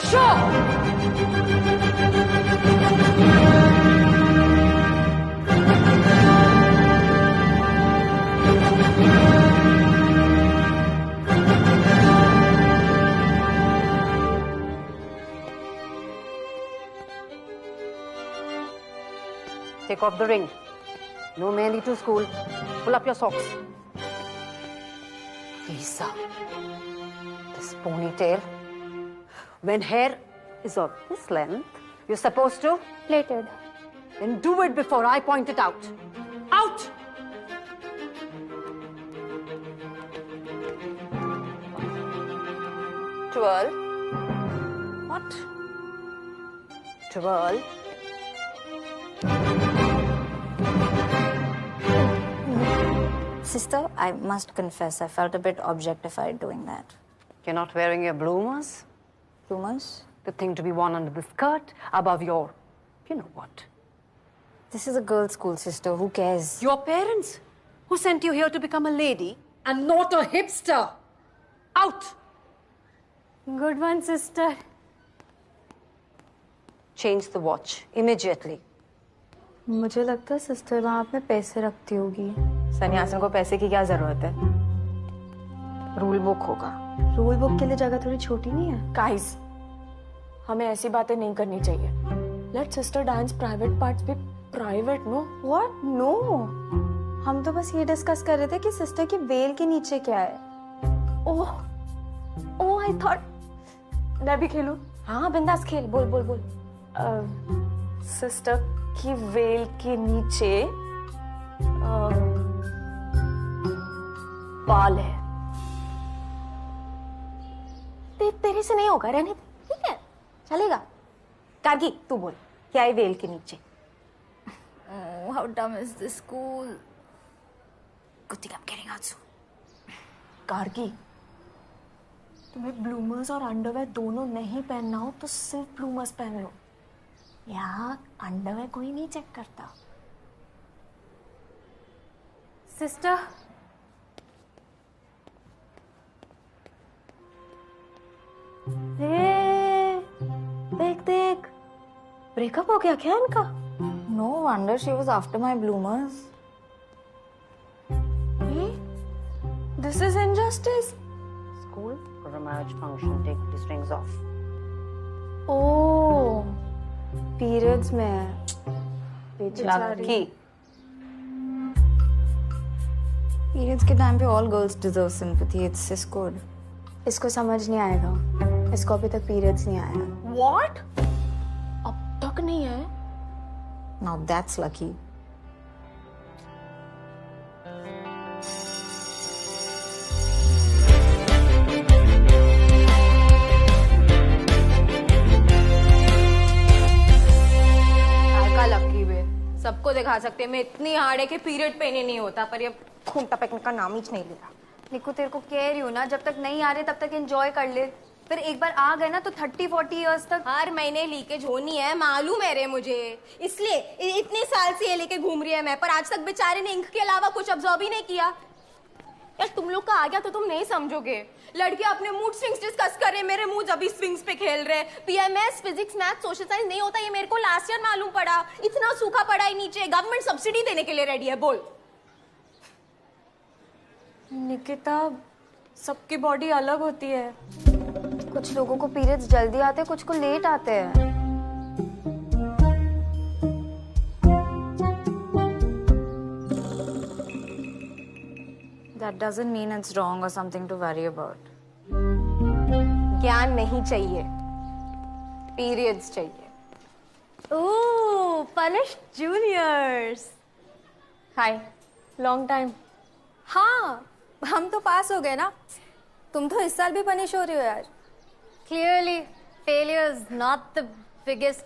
Take off the ring. No Mehndi to school. Pull up your socks. Lisa, this ponytail. When hair is of this length, you're supposed to? Plaited. Then do it before I point it out. Out! Twirl. What? Twirl. Sister, I must confess, I felt a bit objectified doing that. You're not wearing your bloomers? Bloomers? The thing to be worn under the skirt, above your... You know what? This is a girls' school, sister. Who cares? Your parents, who sent you here to become a lady and not a hipster. Out! Good one, sister. Change the watch immediately. मुझे लगता है sister वहाँ पे पैसे रखती होगी। सन्यासियों को पैसे की क्या जरूरत है? रूल बुक होगा। रूल बुक के लिए जगह थोड़ी छोटी नहीं है? गाइस, हमें ऐसी बातें नहीं करनी चाहिए। Let sister dance private parts भी प्राइवेट, नो? व्हाट? नो। हम तो बस ये डिस्कस कर रहे थे कि सिस्टर की वेल के नीचे क्या है। ओह, ओह, आई थॉट मैं भी खेलूं। हाँ, बिंदास खेल। बोल बोल बोल। सिस्टर की वेल के नीचे बाल है। तेरे से नहीं होगा, रहने दे। ठीक है, चलेगा। कारगी, तू बोल, क्या है वेल के नीचे? Oh, how dumb is this school? Good thing I'm getting out soon. Kargi, तुम्हें ब्लूमर्स और अंडरवेयर दोनों नहीं पहनना हो तो सिर्फ ब्लूमर्स पहन लो। यहाँ अंडरवेयर कोई नहीं चेक करता। सिस्टर, देख देख, ब्रेकअप हो गया क्या इनका? no wonder she was after my bloomers. This is injustice. School for a marriage function, take these rings off. Oh, periods में है। Lucky. Periods के टाइम पे all girls deserve sympathy. It's just good. इसको समझ नहीं आएगा। इसको अभी तक periods नहीं आया। What? अब तक नहीं है? Now that's lucky. लकी वे सबको दिखा सकते हैं। मैं इतनी हार्ड है कि पीरियड पे नहीं होता, पर ये खून टपकने का नाम ही नहीं लेता। निकू, तेरे को कह रही हूँ ना, जब तक नहीं आ रहे तब तक एंजॉय कर ले। फिर एक बार आ गए ना तो 30-40 इयर्स तक हर महीने लीकेज होनी है, मालूम है रे मुझे। इसलिए इतने साल से ये लेके घूम रही है मैं, पर आज तक बेचारे ने इंक के अलावा कुछ ऑब्जर्व ही नहीं किया। यार तुम लोग का आ गया तो तुम नहीं समझोगे। लड़के अपने मूड स्विंग्स डिस्कस कर रहे, मेरे मूड अभी स्विंग्स पे खेल रहे। PMS, physics, math, social science नहीं होता, ये मेरे को लास्ट ईयर मालूम पड़ा। इतना सूखा पड़ा है नीचे, गवर्नमेंट सब्सिडी देने के लिए रेडी है। बोल निकिता, सबकी बॉडी अलग होती है। कुछ लोगों को पीरियड्स जल्दी आते हैं, कुछ को लेट आते हैं। That doesn't mean it's wrong or something to worry about. ज्ञान नहीं चाहिए, पीरियड्स चाहिए। ओह, पनिश जूनियर्स। हाय, लॉन्ग टाइम। हाँ, हम तो पास हो गए ना। तुम तो इस साल भी पनिश हो रही हो यार। Clearly, failure is not the biggest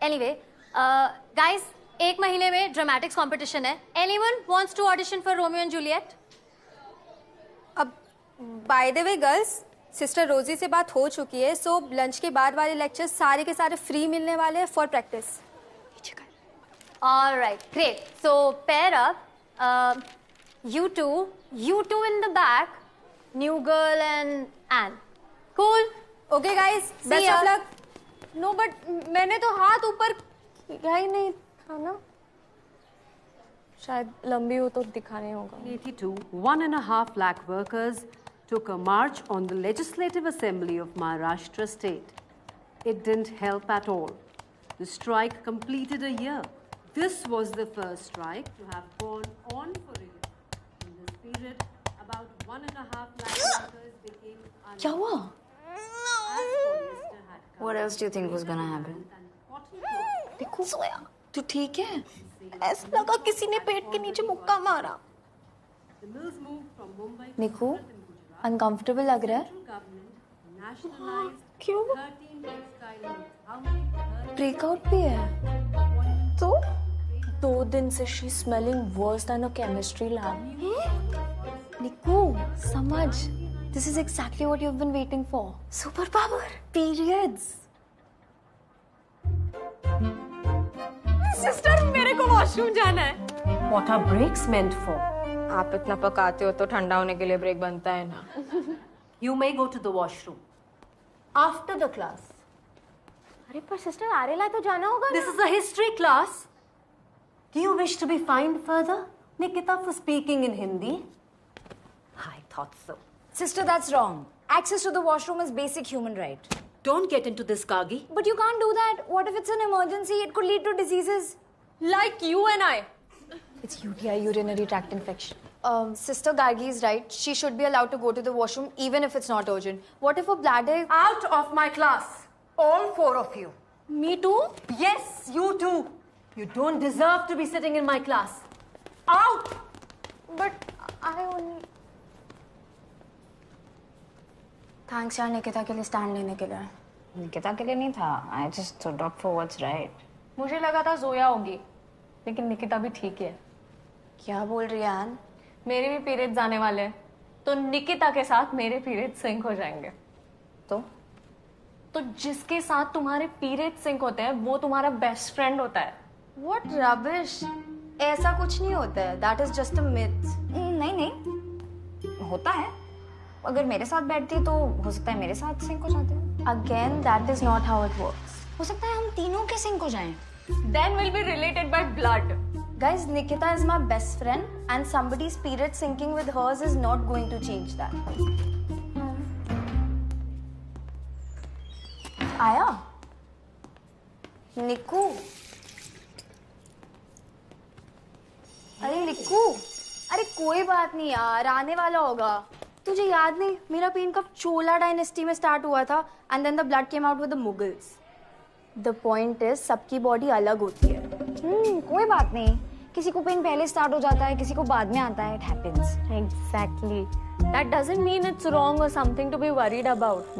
Anyway, guys, एक महीने में ड्रामेटिक्स कंपटीशन है। Anyone wants to audition for Romeo and Juliet? अब by the way girls, sister रोजी से बात हो चुकी है, सो लंच के बाद वाले लेक्चर्स सारे के सारे फ्री मिलने वाले हैं for practice. All right, great. So pair up. You two in the back. new girl and Anne. Cool. Okay guys, See best ya. of luck. No but मैंने तो हाथ ऊपर किया ही नहीं था ना, शायद लंबी हो तो दिखा नहीं होगा. 82, 1.5 lakh workers took a march on the Legislative Assembly of Maharashtra state. It didn't help at all. The strike completed a year. This was the first strike to have gone on for a year. In this period, about 1.5 lakh workers became unemployed. क्या हुआ? As polyester had come What else do you think was gonna happen? and cotton cloth देखो सोया, तू ठीक है? ऐसा लगा किसी ने पेट के नीचे मुक्का मारा. The mills moved from Mumbai to Niku, Surat and Gujarat. uncomfortable लग रहा है? Central government nationalized क्यों? 13 textile mills. How many? 13 breakout भी है. तो 2 दिन से she smelling worse than a chemistry lab. Niku, समझ. This is exactly what you've been waiting for. Super power. Periods. Sister मेरे को वॉशरूम जाना है. What are breaks meant for? आप इतना पकाते हो तो ठंडा होने के लिए ब्रेक बनता है ना. You may go to the washroom after the class. अरे पर सिस्टर आरेला तो जाना होगा This is a history class. Do you wish to be fined further, Nikita, for speaking in Hindi? I thought so. Sister, that's wrong. Access to the washroom is basic human right. Don't get into this, Kagi. But you can't do that. What if it's an emergency? It could lead to diseases. Like you and I. It's UTI, urinary tract infection. Sister Gargi is right. She should be allowed to go to the washroom even if it's not urgent. What if a bladder... Out of my class, all 4 of you. Me too. Yes, you too. You don't deserve to be sitting in my class. Out! But I only. Thanks यार निकिता के लिए stand लेने के लिए. निकिता के लिए नहीं था. I just stood up for what's right. मुझे लगा था जोया होगी, लेकिन निकिता भी ठीक है. क्या बोल रही है एन? मेरे भी पीरियड्स आने वाले हैं, तो निकिता के साथ मेरे पीरियड्स सिंक हो जाएंगे. तो जिसके साथ तुम्हारे पीरियड्स सिंक होते हैं वो तुम्हारा बेस्ट फ्रेंड होता है. What rubbish! ऐसा कुछ नहीं होता है. That is just a myth. नहीं नहीं होता है. अगर मेरे साथ बैठती तो हो सकता है मेरे साथ सिंक हो जाते हो. Again, that is not how it works. हो सकता है हम तीनों के सिंक हो जाएं. Then we'll be related by blood. Guys, Nikita is my best friend and somebody's period syncing with hers is not going to change that. आया? निकू? अरे निकू, अरे कोई बात नहीं यार, आने वाला होगा. तुझे याद नहीं, मेरा पेन कब चोला डायनेस्टी में स्टार्ट हुआ था and then the blood came out with the Mughals. The point is, सबकी बॉडी अलग होती है. कोई बात नहीं. किसी को पेन पहले स्टार्ट हो जाता है, किसी को बाद में आता है. It happens. Exactly. That doesn't mean it's wrong or something to be worried about.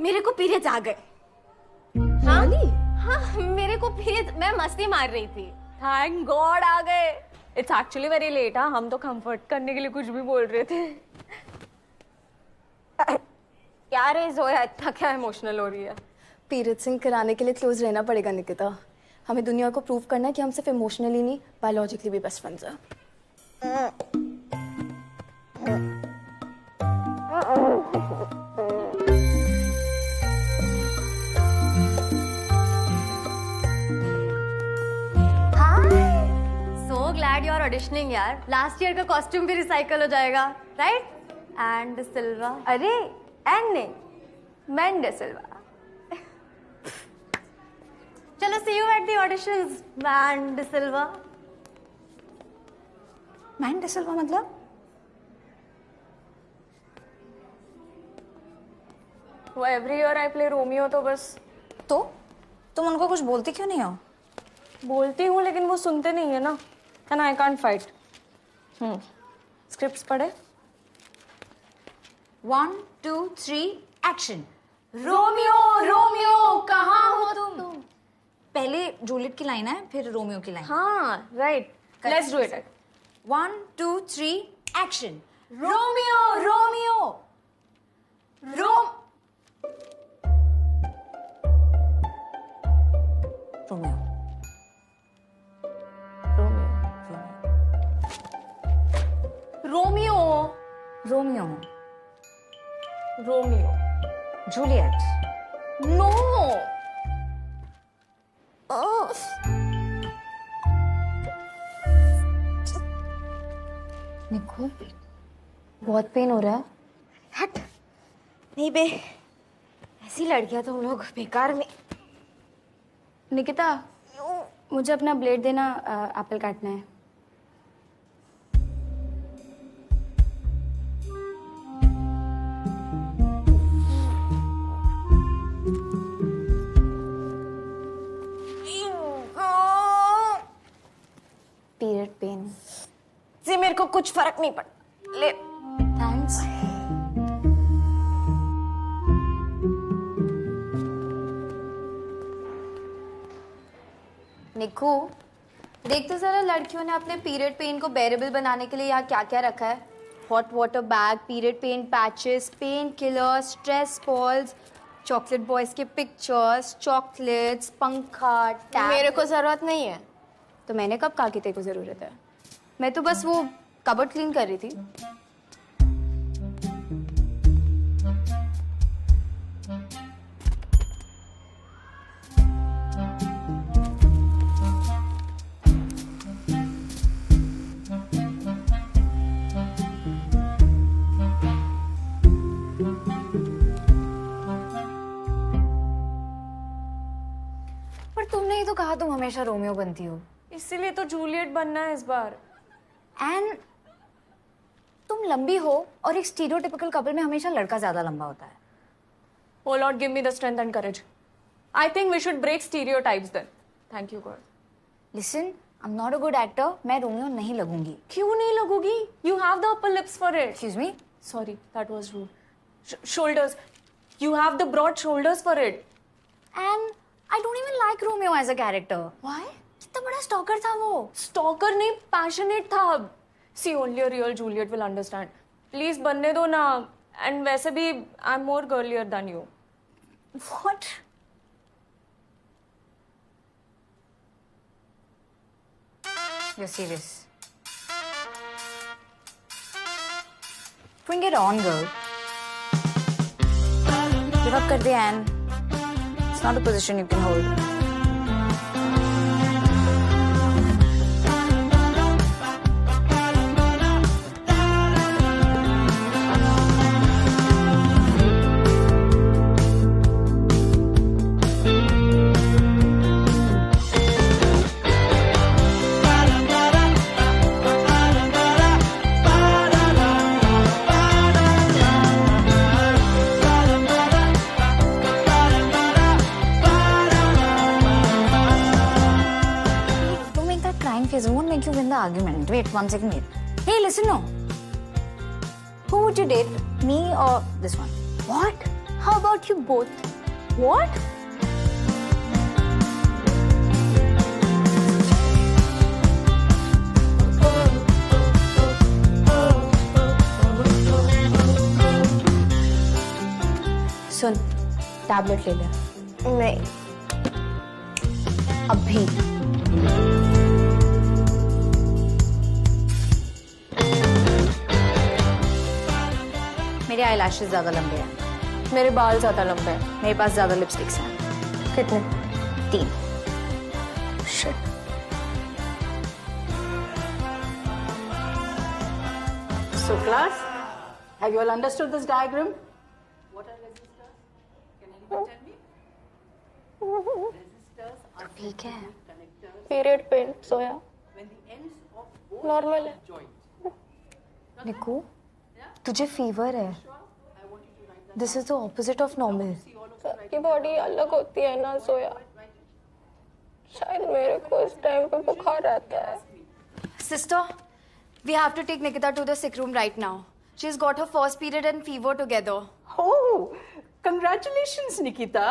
मेरे को पीरियड्स आ गए. हाँ? हाँ, मेरे को पीरियड्स. मैं मस्ती मार रही थी. Thank God आ गए. It's actually very late. हाँ, हम तो कंफर्ट करने के लिए कुछ भी बोल रहे थे. क्या रे जोया, इतना क्या इमोशनल हो रही है? पीरियड सिंक कराने के लिए क्लोज रहना पड़ेगा निकिता. हमें दुनिया को प्रूव करना है कि हम सिर्फ इमोशनली नहीं, बायोलॉजिकली भी बेस्ट फ्रेंड्स हैं. So glad you are auditioning यार. Last year का कॉस्ट्यूम भी रिसाइकल हो जाएगा, right? And Silva. अरे एन नहीं, मैंडे सिल्वा. चलो see you at the auditions, and Silva. Man D'Silva मतलब? वो every year I play Romeo, तो बस तो तुम उनको कुछ बोलती क्यों नहीं हो? बोलती हूँ लेकिन वो सुनते नहीं है ना. And I can't fight. Scripts पढ़े? 1 2 3 एक्शन. रोमियो रोमियो कहाँ हो तुम? पहले जूलियट की लाइन है, फिर रोमियो की लाइन. हाँ right. Let's do it. 1 2 3 action. Romeo Romeo रोम. Romeo. Romeo Romeo, Romeo, Juliet. No. निको, बहुत पेन हो रहा है। हट। नहीं बे, ऐसी लड़कियां तो हम लोग बेकार में। निकिता, मुझे अपना ब्लेड देना, एप्पल काटना है। पीरियड पेन से मेरे को कुछ फर्क नहीं पड़ता। ले। थैंक्स। निकू, देख तो जरा लड़कियों ने अपने पीरियड पेन को बेरेबल बनाने के लिए यहाँ क्या क्या रखा है। Hot water bag, period pain patches, pain killers, stress balls, chocolate boys के पिक्चर्स, चॉकलेट्स, पंखा, टैब। मेरे को जरूरत नहीं है। तो मैंने कब कहा कि तेरे को जरूरत है? मैं तो बस वो कबर्ड क्लीन कर रही थी। पर तुमने ही तो कहा तुम हमेशा रोमियो बनती हो। इसीलिए तो जूलियट बनना है इस बार। एंड तुम लंबी हो और एक स्टीरियोटिपिकल कपल में हमेशा लड़का ज्यादा लंबा होता है। Oh Lord, give me the strength and courage. I think we should break stereotypes then. Thank you, God. Listen, I am not a good actor, मैं रोमियो नहीं लगूंगी। क्यों नहीं लगोगी? You have the upper lips for it. Excuse me. Sorry, that was rude. Shoulders. You have the broad shoulders for it. And I don't even like Romeo as a character. Why? कितना बड़ा stalker था वो। Stalker नहीं, passionate था अब। See, only a real Juliet will understand. Please बनने दो ना. And वैसे भी I'm more girlier than you. What? You're serious. Bring it on, girl. Give up कर दे, Anne. It's not a position you can hold. It won't make you win the argument. Wait, 1 second, wait. Hey, listen, no. Who would you date, me or this one? What? How about you both? What? Soon, tablet ले ले। नहीं। अभी। मेरे eyelashes ज्यादा लंबे हैं। मेरे बाल ज्यादा लंबे हैं। मेरे पास ज्यादा लिपस्टिक्स हैं। कितने? 3। Shit. So class, have you all understood this diagram? What are resistors? Can anyone tell me? Resistors are ठीक है। connectors Period pain, soya. when the ends of both Normal है। joint. निकू, तुझे फीवर है। This is the opposite of normal. सबकी body अलग होती है ना सोया। शायद मेरे को इस टाइम पे बुखार आता है। Sister, we have to take Nikita to the sick room right now. She's got her first period and fever together. Oh, congratulations, Nikita.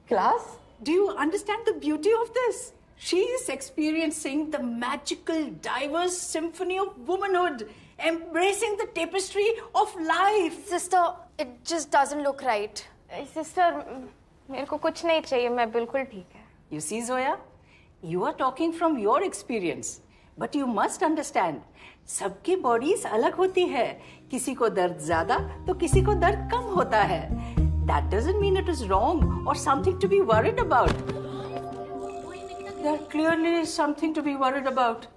Class, do you understand the beauty of this? She is experiencing the magical, diverse symphony of womanhood, embracing the tapestry of life. Sister, it just doesn't look right. Sister, मेरे को कुछ नहीं चाहिए, मैं बिल्कुल ठीक है। You see, Zoya, you are talking from your experience, but you must understand सबकी बॉडीज अलग होती है, किसी को दर्द ज्यादा तो किसी को दर्द कम होता है. That doesn't mean it is wrong or something to be worried about. There clearly is something to be worried about.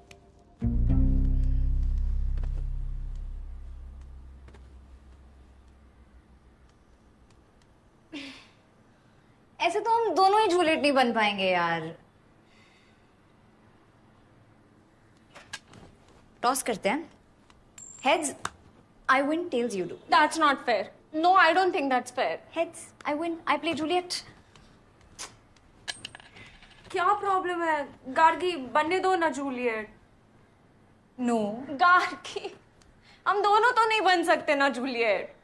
ऐसे तो हम दोनों ही जूलियट नहीं बन पाएंगे यार. टॉस करते हैं. Heads I win, tells you do. That's not fair. No, I don't think that's fair. Heads I win, I play Juliet. क्या प्रॉब्लम है? गार्गी बनने दो ना जूलियट. नो. गार्गी, हम दोनों तो नहीं बन सकते ना जूलियट.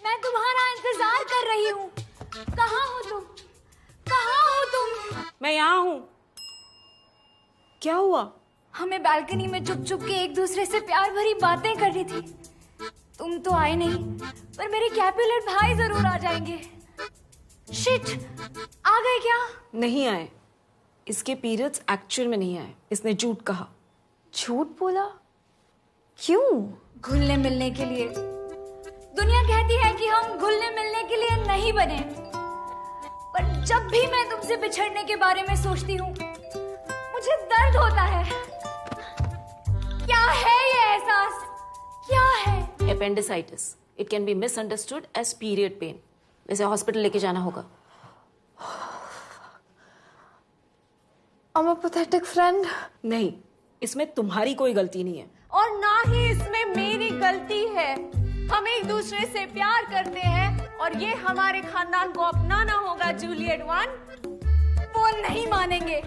मैं तुम्हारा इंतजार कर रही हूँ. कहाँ हो तुम? कहाँ हो तुम? मैं यहाँ हूँ. क्या हुआ? हमें बालकनी में चुप चुप के एक दूसरे से प्यार भरी बातें करनी थी. तुम तो आए नहीं, पर मेरे कैपुलेट भाई जरूर आ जाएंगे. शिट, आ गए क्या? नहीं आए. इसके पीरियड्स एक्चुअल में नहीं आए. इसने झूठ कहा. झूठ बोला? क्यों? घुलने मिलने के लिए. दुनिया कहती है कि हम घुलने मिलने के लिए नहीं बने, पर जब भी मैं तुमसे बिछड़ने के बारे में सोचती हूँ मुझे दर्द होता है. क्या है ये एहसास? क्या है? Appendicitis. It can be misunderstood as period pain. इसे हॉस्पिटल लेके जाना होगा. I'm a pathetic friend. नहीं, इसमें तुम्हारी कोई गलती नहीं है. और ना ही इसमें मेरी गलती है. हम एक दूसरे से प्यार करते हैं और ये हमारे खानदान को अपनाना होगा जूलियट 1. वो नहीं मानेंगे.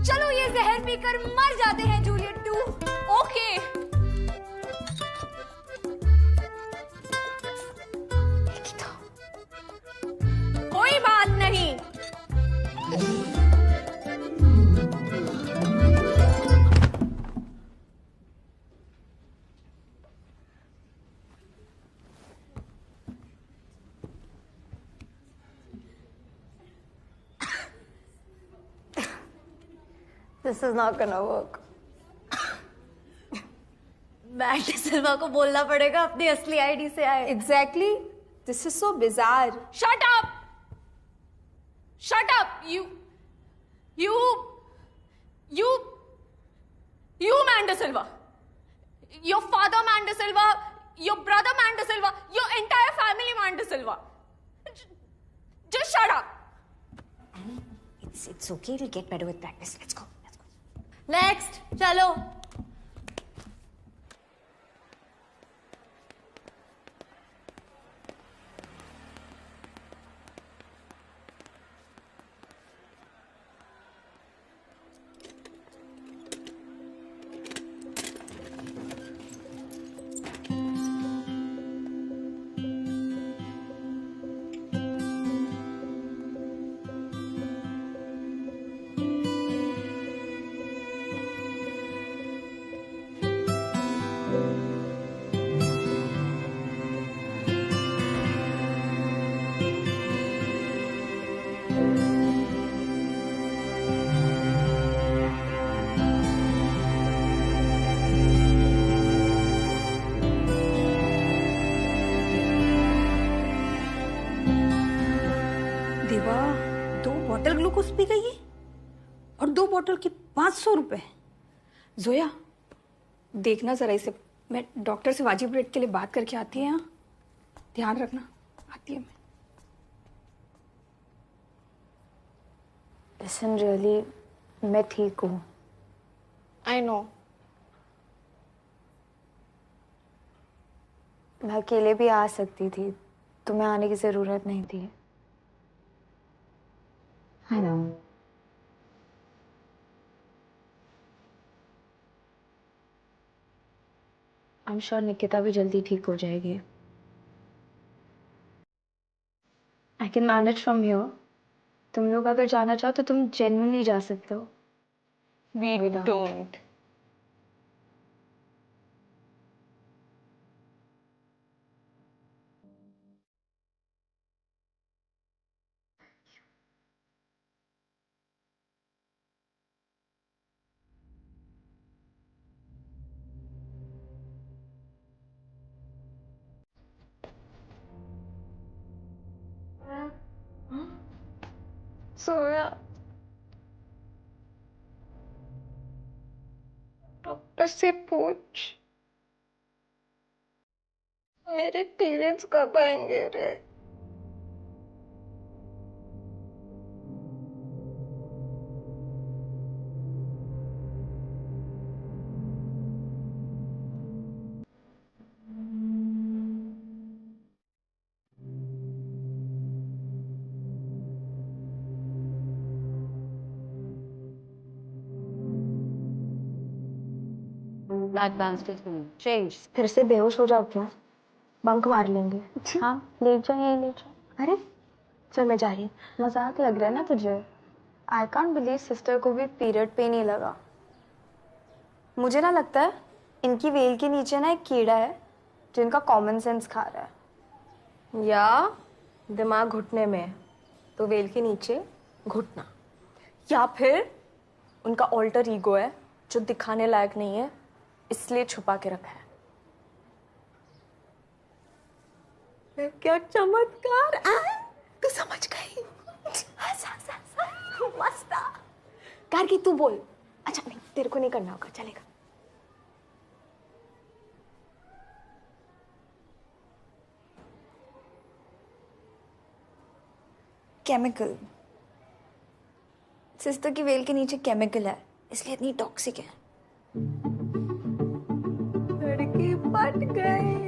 चलो ये जहर पीकर मर जाते हैं जूलियट 2. ओके. कोई बात नहीं. This is not gonna work. Matt Silva को बोलना पड़ेगा अपनी असली आईडी से आए. Exactly. This is so bizarre. Shut up. Shut up. You Amanda Silva. Your father Amanda Silva. Your brother Amanda Silva. Your entire family Amanda Silva. Just shut up. It's okay. It'll get better with practice. Let's go. Next चलो. देवा, 2 bottle glucose P गई और 2 bottle के 500 रुपए. जोया, देखना जरा इसे. मैं डॉक्टर से वाजिब रेट के लिए बात करके आती है. यहाँ ध्यान रखना. आती है मैं. Listen, really, मैं ठीक हूँ. I know. मैं अकेले भी आ सकती थी. तुम्हें आने की जरूरत नहीं थी. I know. I'm sure Nikita भी जल्दी ठीक हो जाएगी. I can manage from here. तुम लोग अगर जाना चाहो तो तुम genuinely जा सकते हो. We don't. सोया। डॉक्टर से पूछ मेरे पीरियड्स कब आएंगे रे। Blood balance change. फिर से बेहोश हो जाओ क्या? बंक मार लेंगे। हाँ, लेट जाओ, यही लेट जाओ। अरे चल मैं जा रही हूँ। मजाक लग रहा है ना तुझे? आई कांट बिलीव सिस्टर को भी पीरियड पेन ही लगा। मुझे ना लगता है इनकी वेल के नीचे ना एक कीड़ा है जो इनका कॉमन सेंस खा रहा है। या दिमाग घुटने में है, तो वेल के नीचे घुटना। या फिर उनका ऑल्टर ईगो है जो दिखाने लायक नहीं है, इसलिए छुपा के रखा है। क्या चमत्कार! तू समझ गई? मस्त। कारकी तू बोल। अच्छा नहीं, तेरे को नहीं करना होगा, चलेगा। केमिकल। सिस्टर की वेल के नीचे केमिकल है, इसलिए इतनी टॉक्सिक है। लड़की पट गई।